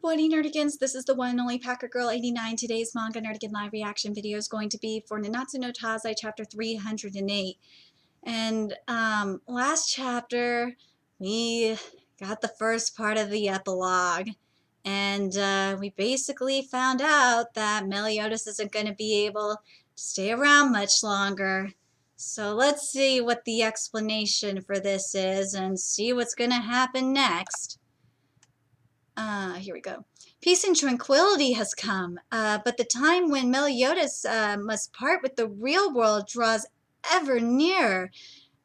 morning, Nerdigans. This is the one and only Packer Girl 89. Today's Manga Nerdigan live reaction video is going to be for Nanatsu no Taizai chapter 308. And last chapter, we got the first part of the epilogue. And we basically found out that Meliodas isn't going to be able to stay around much longer. So let's see what the explanation for this is and see what's going to happen next. Here we go. Peace and tranquility has come, but the time when Meliodas must part with the real world draws ever nearer.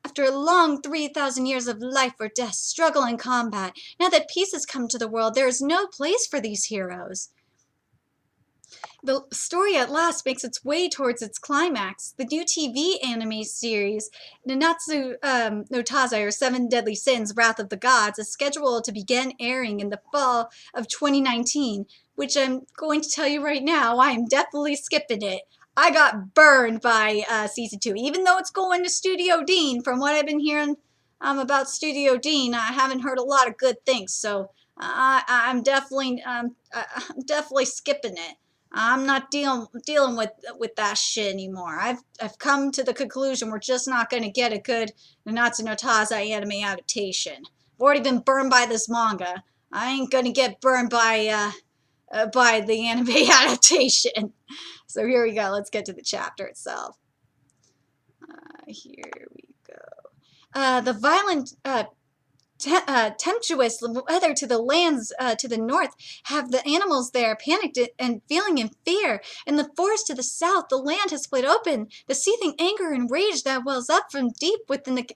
After a long 3,000 years of life or death, struggle and combat, now that peace has come to the world, there is no place for these heroes. The story at last makes its way towards its climax. The new TV anime series, Nanatsu no Taizai, or Seven Deadly Sins, Wrath of the Gods, is scheduled to begin airing in the fall of 2019, which I'm going to tell you right now, I am definitely skipping it. I got burned by season 2, even though it's going to Studio Dean. From what I've been hearing about Studio Dean, I haven't heard a lot of good things, so I'm definitely skipping it. I'm not dealing with that shit anymore. I've come to the conclusion we're just not going to get a good Nanatsu no Taizai anime adaptation. I've already been burned by this manga. I ain't going to get burned by the anime adaptation. So here we go. Let's get to the chapter itself. Here we go. The violent tempestuous weather to the lands to the north have the animals there panicked and feeling in fear. In the forest to the south, the land has split open. The seething anger and rage that wells up from deep within the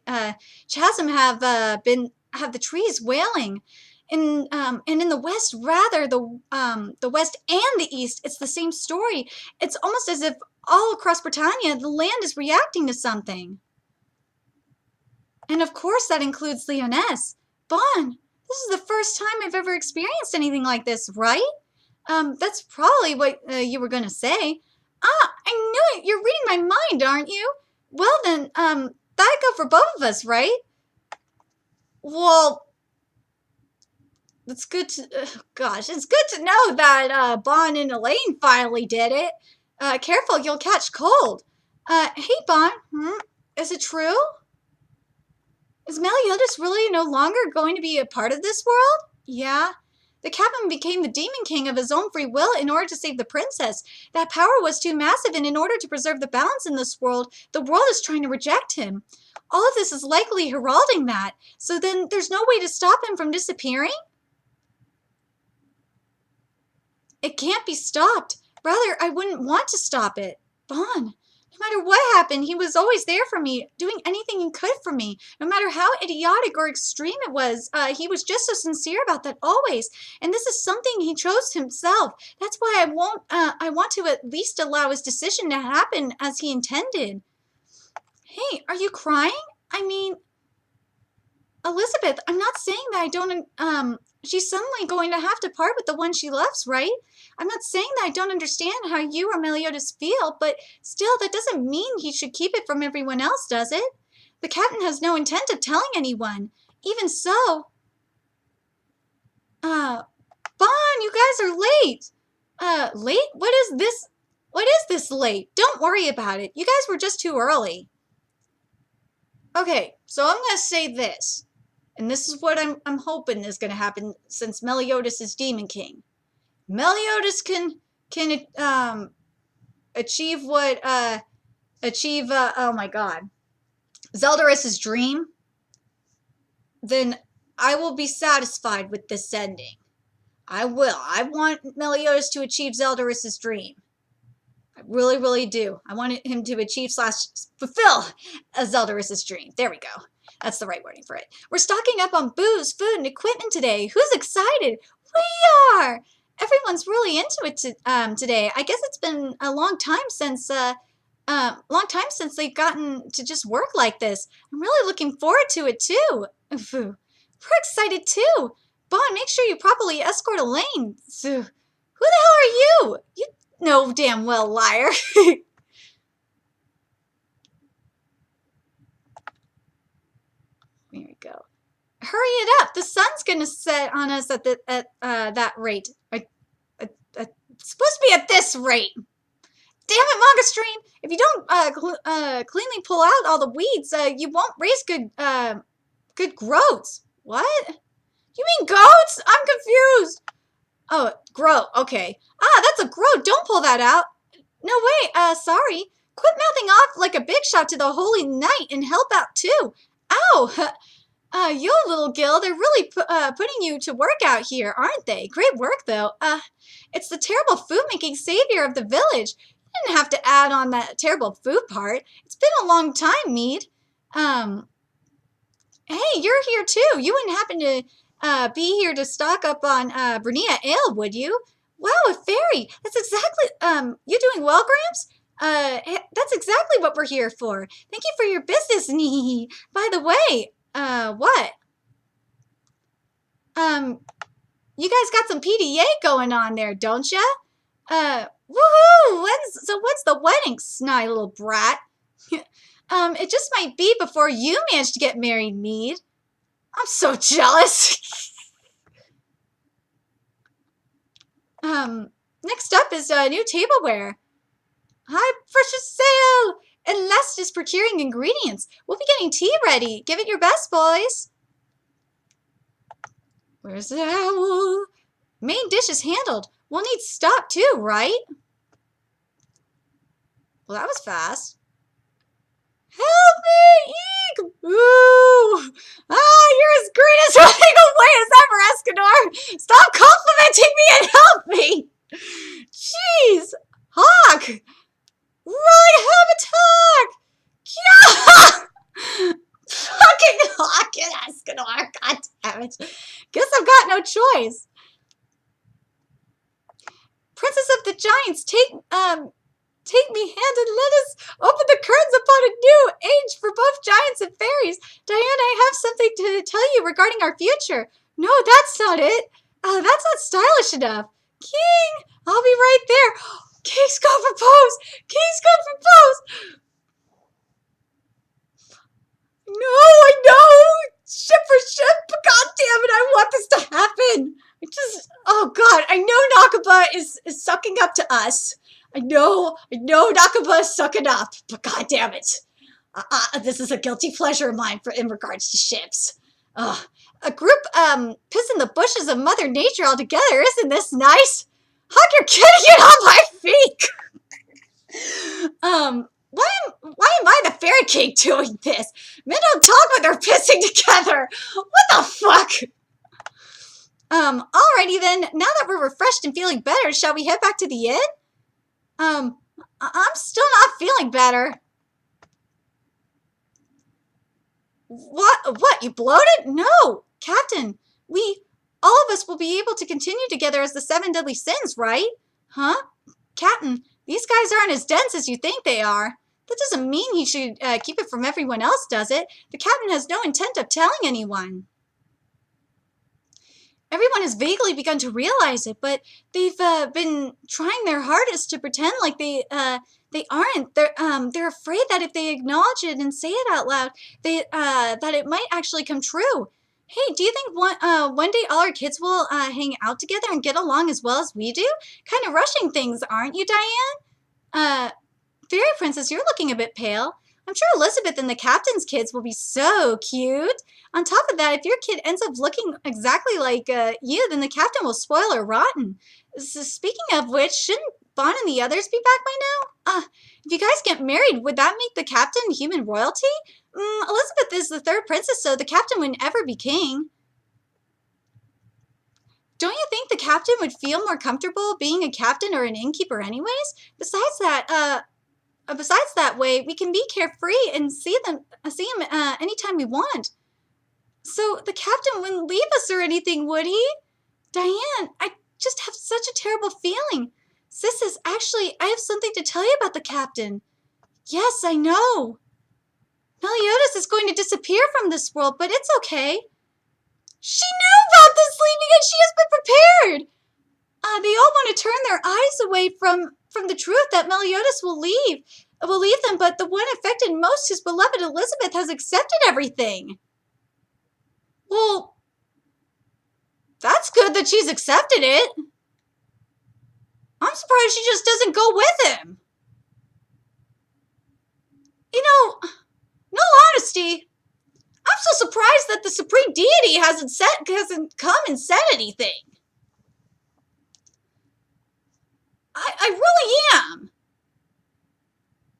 chasm have the trees wailing. And in the west, rather the west and the east, it's the same story. It's almost as if all across Britannia, the land is reacting to something. And of course that includes Leoness. Bon, this is the first time I've ever experienced anything like this, right? That's probably what you were gonna say. Ah, I knew it! You're reading my mind, aren't you? Well then, that'd go for both of us, right? Well, it's good to, gosh, it's good to know that, Bon and Elaine finally did it. Careful, you'll catch cold. Hey, Bon, is it true? Is Meliodas really no longer going to be a part of this world? Yeah. The captain became the demon king of his own free will in order to save the princess. That power was too massive, and in order to preserve the balance in this world, the world is trying to reject him. All of this is likely heralding that. So then there's no way to stop him from disappearing? It can't be stopped. Rather, I wouldn't want to stop it. Bon. No matter what happened, he was always there for me, doing anything he could for me. No matter how idiotic or extreme it was, he was just so sincere about that always. And this is something he chose himself. That's why I want to at least allow his decision to happen as he intended. Hey, are you crying? I mean, Elizabeth, I'm not saying that I don't, she's suddenly going to have to part with the one she loves, right? I'm not saying that I don't understand how you or Meliodas feel, but still, that doesn't mean he should keep it from everyone else, does it? The captain has no intent of telling anyone. Even so, Bon, you guys are late. Late? What is this? What is this late? Don't worry about it. You guys were just too early. Okay, so I'm going to say this. And this is what I'm hoping is going to happen since Meliodas is Demon King. Meliodas can achieve what oh my god, Zeldarus's dream. Then I will be satisfied with this ending. I will. I want Meliodas to achieve Zeldarus's dream. I really, really do. I want him to achieve / fulfill Zeldarus's dream. There we go. That's the right wording for it. We're stocking up on booze, food, and equipment today. Who's excited? We are! Everyone's really into it today. I guess it's been a long time since they've gotten to just work like this. I'm really looking forward to it too. We're excited too. Bon, make sure you properly escort Elaine. Who the hell are you? You know damn well, liar. Here we go. Hurry it up. The sun's gonna set on us at that rate. It's supposed to be at this rate. Damn it, Manga Stream! If you don't cleanly pull out all the weeds, you won't raise good growths. What? You mean goats? I'm confused. Oh, grow. Okay. That's a growth. Don't pull that out. No, wait. Sorry. Quit mouthing off like a big shot to the holy knight and help out too. Ow! Yo, little Gil, they're really putting you to work out here, aren't they? Great work, though. It's the terrible food-making savior of the village. You didn't have to add on that terrible food part. It's been a long time, Mead. Hey, you're here, too. You wouldn't happen to be here to stock up on Bernia Ale, would you? Wow, a fairy. That's exactly, you doing well, Gramps? That's exactly what we're here for. Thank you for your business, Nee. By the way, what? You guys got some PDA going on there, don't ya? Woohoo! When's the wedding, snide little brat? It just might be before you manage to get married, Mead. I'm so jealous. Next up is new tableware. Hi, precious sale! And last is procuring ingredients. We'll be getting tea ready. Give it your best, boys. Where's the owl? Main dish is handled. We'll need stock too, right? Well, that was fast. Help me! Eek! Ooh! You're as green as running away as ever, Escanor! Stop complimenting me and help me! Jeez! Hawk! Rolling habitat! Yeah! Fucking Hawk and Escanor! God damn it! Guess I've got no choice. Princess of the Giants, take me hand and let us open the curtains upon a new age for both giants and fairies. Diana, I have something to tell you regarding our future. No, that's not it. That's not stylish enough. King, I'll be right there. King's gonna propose. King's gonna propose. No, I know. Ship for ship, but God damn it, I want this to happen. Oh God, I know Nakaba is sucking up to us. I know Nakaba is sucking up, but God damn it. This is a guilty pleasure of mine in regards to ships. A group pissing the bushes of Mother Nature altogether. Isn't this nice? Hug, you're kidding it on my feet. Why am I the Fairy King doing this? Men don't talk when they're pissing together. What the fuck? Alrighty then. Now that we're refreshed and feeling better, shall we head back to the inn? I'm still not feeling better. What? You bloated? No, Captain. All of us will be able to continue together as the 7 deadly sins, right? Huh? Captain, these guys aren't as dense as you think they are. That doesn't mean he should keep it from everyone else, does it? The captain has no intent of telling anyone. Everyone has vaguely begun to realize it, but they've been trying their hardest to pretend like they aren't. They're afraid that if they acknowledge it and say it out loud, that it might actually come true. Hey, do you think one day all our kids will hang out together and get along as well as we do? Kind of rushing things, aren't you, Diane? Fairy Princess, you're looking a bit pale. I'm sure Elizabeth and the captain's kids will be so cute. On top of that, if your kid ends up looking exactly like you, then the captain will spoil her rotten. So speaking of which, shouldn't Bon and the others be back by now? If you guys get married, would that make the captain human royalty? Elizabeth is the 3rd princess, so the captain wouldn't ever be king. Don't you think the captain would feel more comfortable being a captain or an innkeeper anyways? Besides that way, we can be carefree and see him anytime we want. So the captain wouldn't leave us or anything, would he? Diane, I just have such a terrible feeling. Sisters, actually, I have something to tell you about the captain. Yes, I know. Meliodas is going to disappear from this world, but it's okay. She knew about this leaving and she has been prepared. They all want to turn their eyes away from the truth that Meliodas will leave them, but the one affected most, his beloved Elizabeth, has accepted everything. Well, that's good that she's accepted it. I'm surprised she just doesn't go with him. You know, no honesty, I'm so surprised that the Supreme Deity hasn't come and said anything. I really am.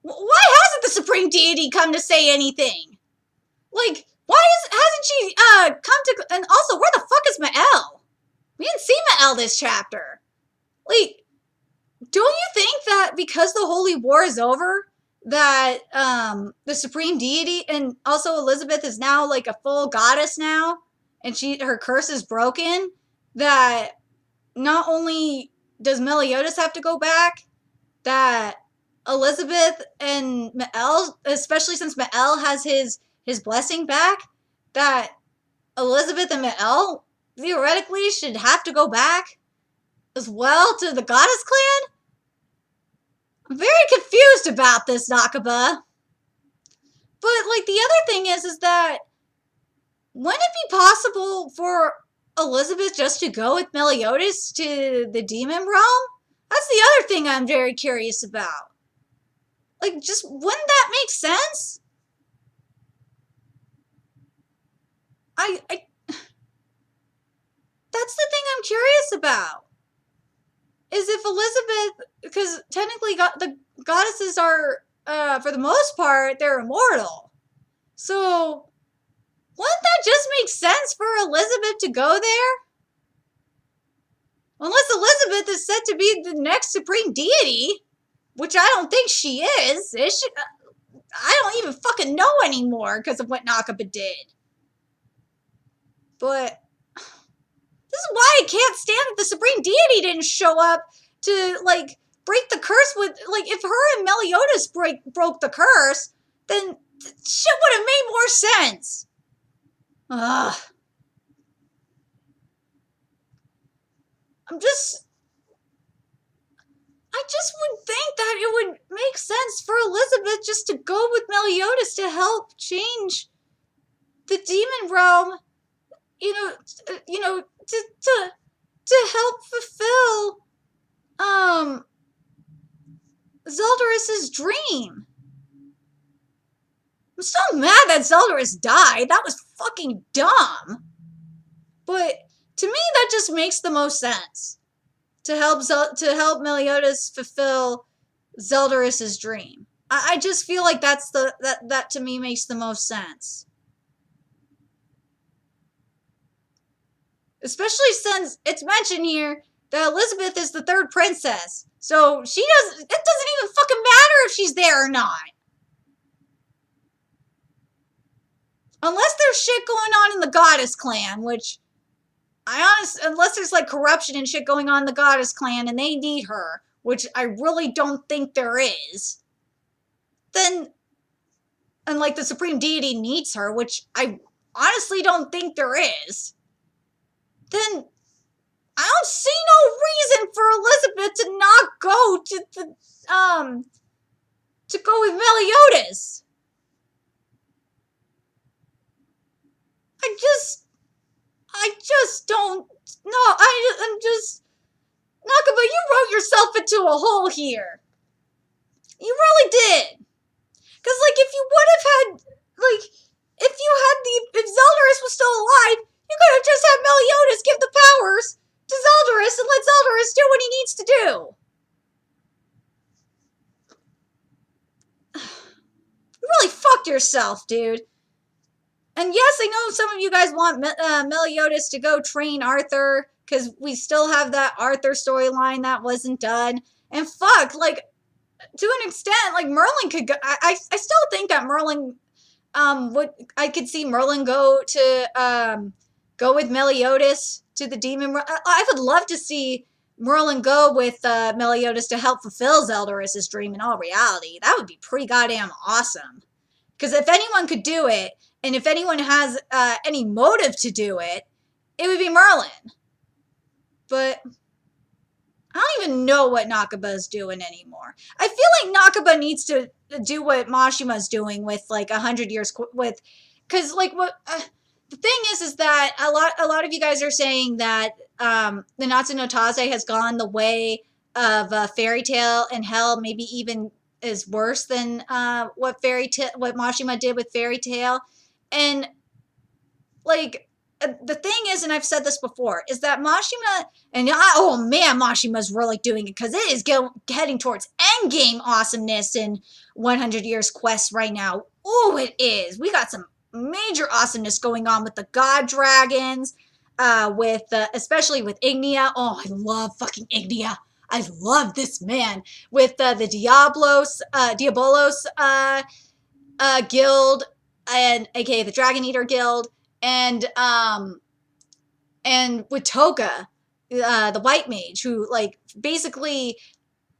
Why hasn't the Supreme Deity come to say anything? Like, hasn't she come to? And also, where the fuck is Mael? We didn't see Mael this chapter. Like, don't you think that because the Holy War is over, that the Supreme Deity and also Elizabeth is now like a full goddess now, and her curse is broken, that not only does Meliodas have to go back, that Elizabeth and Mael, especially since Mael has his blessing back, that Elizabeth and Mael theoretically should have to go back as well to the Goddess Clan? I'm very confused about this, Nakaba. But, like, the other thing is that wouldn't it be possible for Elizabeth just to go with Meliodas to the Demon Realm? That's the other thing I'm very curious about. Like, just wouldn't that make sense? That's the thing I'm curious about. Is if Elizabeth, because technically the goddesses are, for the most part, they're immortal. So, wouldn't that just make sense for Elizabeth to go there? Unless Elizabeth is said to be the next Supreme Deity, which I don't think she is. I don't even fucking know anymore because of what Nakaba did. But this is why I can't stand that the Supreme Deity didn't show up to, like, break the curse with, like, if her and Meliodas broke the curse, then shit would have made more sense. Ugh. I just would think that it would make sense for Elizabeth just to go with Meliodas to help change the demon realm, to help fulfill Zeldarus's dream. I'm still mad that Zeldarus died. That was fucking dumb. But to me, that just makes the most sense. To help Meliodas fulfill Zeldarus's dream. I just feel like that to me makes the most sense. Especially since it's mentioned here that Elizabeth is the third princess. So it doesn't even fucking matter if she's there or not. Unless there's shit going on in the Goddess Clan, which unless there's like corruption and shit going on in the Goddess Clan and they need her, which I really don't think there is, then, and like the Supreme Deity needs her, which I honestly don't think there is, then I don't see no reason for Elizabeth to not go to go with Meliodas. I just don't know. I'm just, Nakaba, you wrote yourself into a hole here. You really did. Because, like, if Zeldarus was still alive, you could have just had Meliodas give the powers to Zeldarus and let Zeldarus do what he needs to do. You really fucked yourself, dude. And yes, I know some of you guys want Meliodas to go train Arthur, because we still have that Arthur storyline that wasn't done. And fuck, like, to an extent, like, Merlin could go, I still think that Merlin, I could see Merlin go with Meliodas to the demon. I would love to see Merlin go with Meliodas to help fulfill Zeldarus's dream in all reality. That would be pretty goddamn awesome. Because if anyone could do it, and if anyone has any motive to do it, it would be Merlin. But I don't even know what Nakaba's doing anymore. I feel like Nakaba needs to do what Mashima's doing with, like, 100 years, because, like, the thing is that a lot of you guys are saying that the Nanatsu no Taizai has gone the way of Fairy Tail, and hell, maybe even is worse than what Mashima did with Fairy Tail. And like the thing is, and I've said this before, is that Mashima, and oh man, Mashima's really doing it, because it is heading towards endgame awesomeness in 100 Years Quest right now. Oh, it is. We got some major awesomeness going on with the God Dragons, with especially with Ignia. Oh, I love fucking Ignia. I love this man with the Diabolos guild, and aka the Dragon Eater Guild, and with Toga, the White Mage, who like basically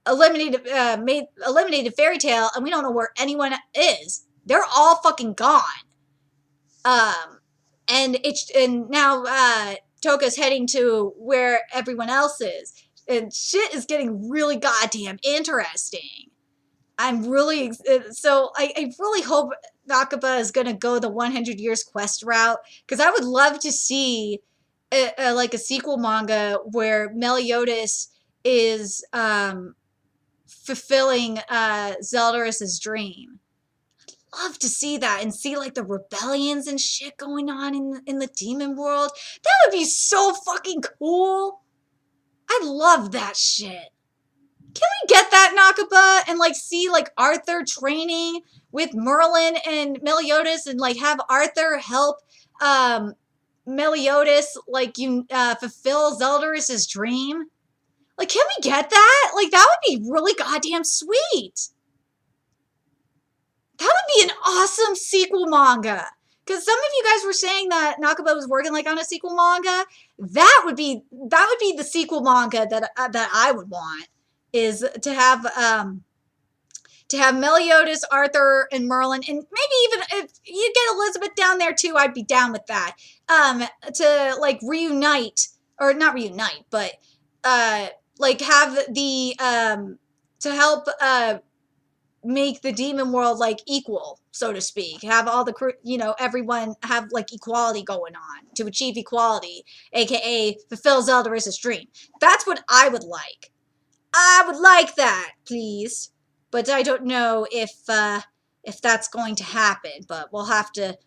eliminated Fairy Tail, and we don't know where anyone is. They're all fucking gone. And now Toga's heading to where everyone else is, and shit is getting really goddamn interesting. I'm really so I really hope Nakaba is gonna go the 100 Years Quest route, because I would love to see like a sequel manga where Meliodas is fulfilling Zeldarus's dream. I'd love to see that, and see like the rebellions and shit going on in the demon world. That would be so fucking cool. I love that shit. Can we get that, Nakaba, and like see like Arthur training with Merlin and Meliodas, and like have Arthur help Meliodas like fulfill Zeldarus's dream? Like, can we get that? Like, that would be really goddamn sweet. That would be an awesome sequel manga. Because some of you guys were saying that Nakaba was working like on a sequel manga. That would be the sequel manga that I would want. Is to have Meliodas, Arthur, and Merlin, and maybe even if you get Elizabeth down there too, I'd be down with that. To like reunite, or not reunite, but like have the to help make the demon world like equal, so to speak. Have all the everyone have like equality going on, to achieve equality, aka fulfill Zeldarus's dream. That's what I would like. I would like that, please. But I don't know if that's going to happen. But we'll have to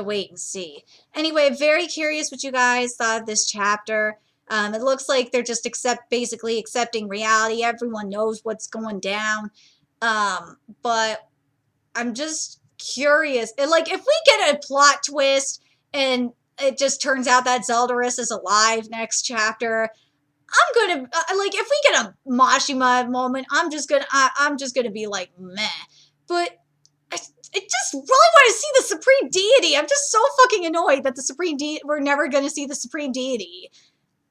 wait and see. Anyway, very curious what you guys thought of this chapter. It looks like they're just basically accepting reality. Everyone knows what's going down. But I'm just curious. Like, if we get a plot twist and it just turns out that Zeldarus is alive next chapter, I'm gonna like, if we get a Mashima moment, I'm just gonna be like, meh. But I just really want to see the Supreme Deity. I'm just so fucking annoyed that we're never gonna see the Supreme Deity.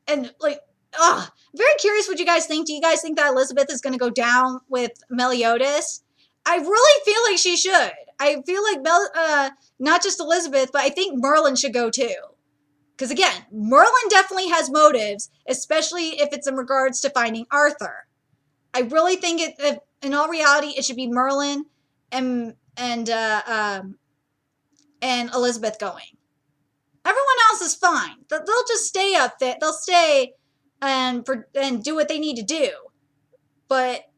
And like, very curious what you guys think. Do you guys think that Elizabeth is gonna go down with Meliodas? I really feel like she should. I feel like not just Elizabeth, but I think Merlin should go too. Because again, Merlin definitely has motives, especially if it's in regards to finding Arthur. I really think in all reality, it should be Merlin and Elizabeth going. Everyone else is fine. They'll just stay up there. They'll stay and do what they need to do. But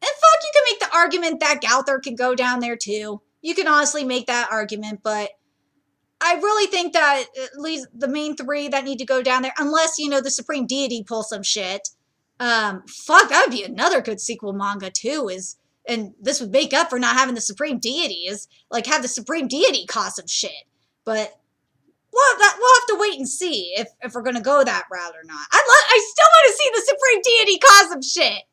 in fact, you can make the argument that Gowther can go down there too. You can honestly make that argument, but I really think that at least the main three that need to go down there, unless, the Supreme Deity pulls some shit. Fuck, that would be another good sequel manga too, and this would make up for not having the Supreme Deity, is like have the Supreme Deity cause some shit. But we'll have to wait and see if we're gonna go that route or not. I still want to see the Supreme Deity cause some shit.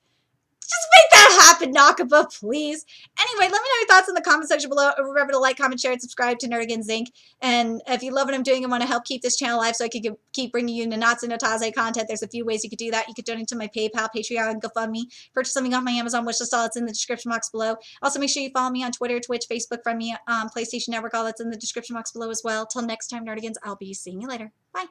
Just make that happen, Nakaba, please. Anyway, let me know your thoughts in the comment section below. Remember to like, comment, share, and subscribe to Nerdigans Inc. And if you love what I'm doing and want to help keep this channel alive so I can keep bringing you Nanatsu no Taizai content, there's a few ways you could do that. You could donate to my PayPal, Patreon, and GoFundMe. Purchase something off my Amazon wishlist. All that's in the description box below. Also, make sure you follow me on Twitter, Twitch, Facebook, friend me, PlayStation Network. All that's in the description box below as well. Till next time, Nerdigans, I'll be seeing you later. Bye.